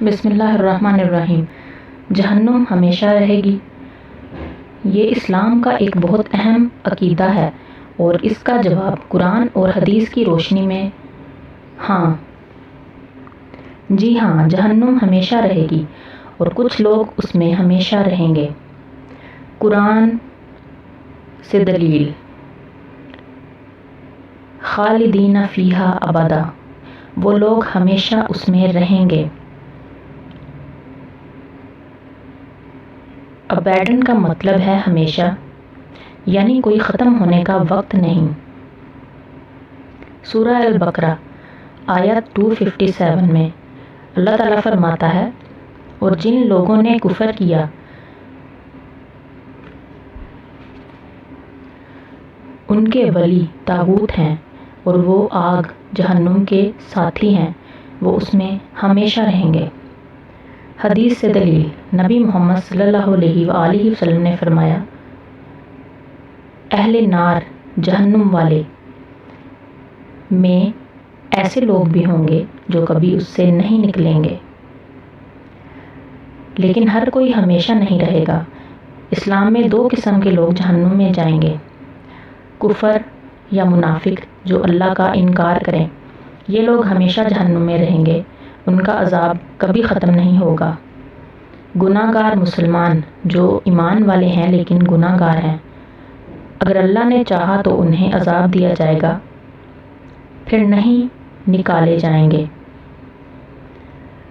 بسم اللہ الرحمن الرحیم۔ جہنم ہمیشہ رہے گی، یہ اسلام کا ایک بہت اہم عقیدہ ہے اور اس کا جواب قرآن اور حدیث کی روشنی میں ہاں، جی ہاں، جہنم ہمیشہ رہے گی اور کچھ لوگ اس میں ہمیشہ رہیں گے۔ قرآن سے دلیل: خالدین فیہا ابدا، وہ لوگ ہمیشہ اس میں رہیں گے۔ ابیڈن کا مطلب ہے ہمیشہ، یعنی کوئی ختم ہونے کا وقت نہیں۔ سورہ البقرہ آیت 257 میں اللہ تعالیٰ فرماتا ہے، اور جن لوگوں نے کفر کیا ان کے ولی طاغوت ہیں اور وہ آگ جہنم کے ساتھی ہیں، وہ اس میں ہمیشہ رہیں گے۔ حدیث سے دلیل: نبی محمد صلی اللہ علیہ وآلہ وسلم نے فرمایا، اہل نار جہنم والے میں ایسے لوگ بھی ہوں گے جو کبھی اس سے نہیں نکلیں گے، لیکن ہر کوئی ہمیشہ نہیں رہے گا۔ اسلام میں دو قسم کے لوگ جہنم میں جائیں گے: کفر یا منافق جو اللہ کا انکار کریں، یہ لوگ ہمیشہ جہنم میں رہیں گے، ان کا عذاب کبھی ختم نہیں ہوگا۔ گناہ گار مسلمان جو ایمان والے ہیں لیکن گناہ گار ہیں، اگر اللہ نے چاہا تو انہیں عذاب دیا جائے گا، پھر نہیں نکالے جائیں گے،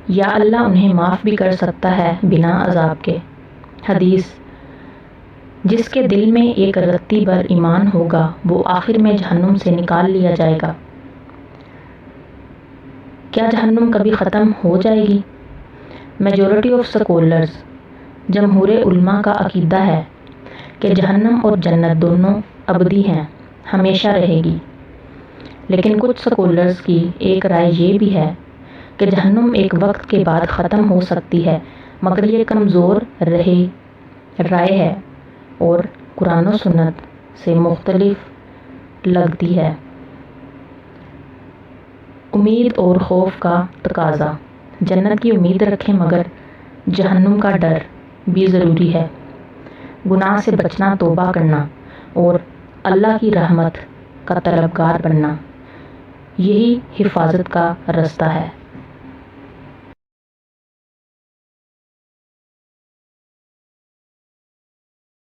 یا اللہ انہیں معاف بھی کر سکتا ہے بنا عذاب کے۔ حدیث: جس کے دل میں ایک رتی بھر ایمان ہوگا وہ آخر میں جہنم سے نکال لیا جائے گا۔ کیا جہنم کبھی ختم ہو جائے گی؟ میجورٹی آف سکولرز، جمہور علماء کا عقیدہ ہے کہ جہنم اور جنت دونوں ابدی ہیں، ہمیشہ رہے گی، لیکن کچھ سکولرز کی ایک رائے یہ بھی ہے کہ جہنم ایک وقت کے بعد ختم ہو سکتی ہے، مگر یہ کمزور رائے ہے اور قرآن و سنت سے مختلف لگتی ہے۔ امید اور خوف کا تقاضا: جنت کی امید رکھیں مگر جہنم کا ڈر بھی ضروری ہے۔ گناہ سے بچنا، توبہ کرنا اور اللہ کی رحمت کا طلبگار بننا، یہی حفاظت کا راستہ ہے۔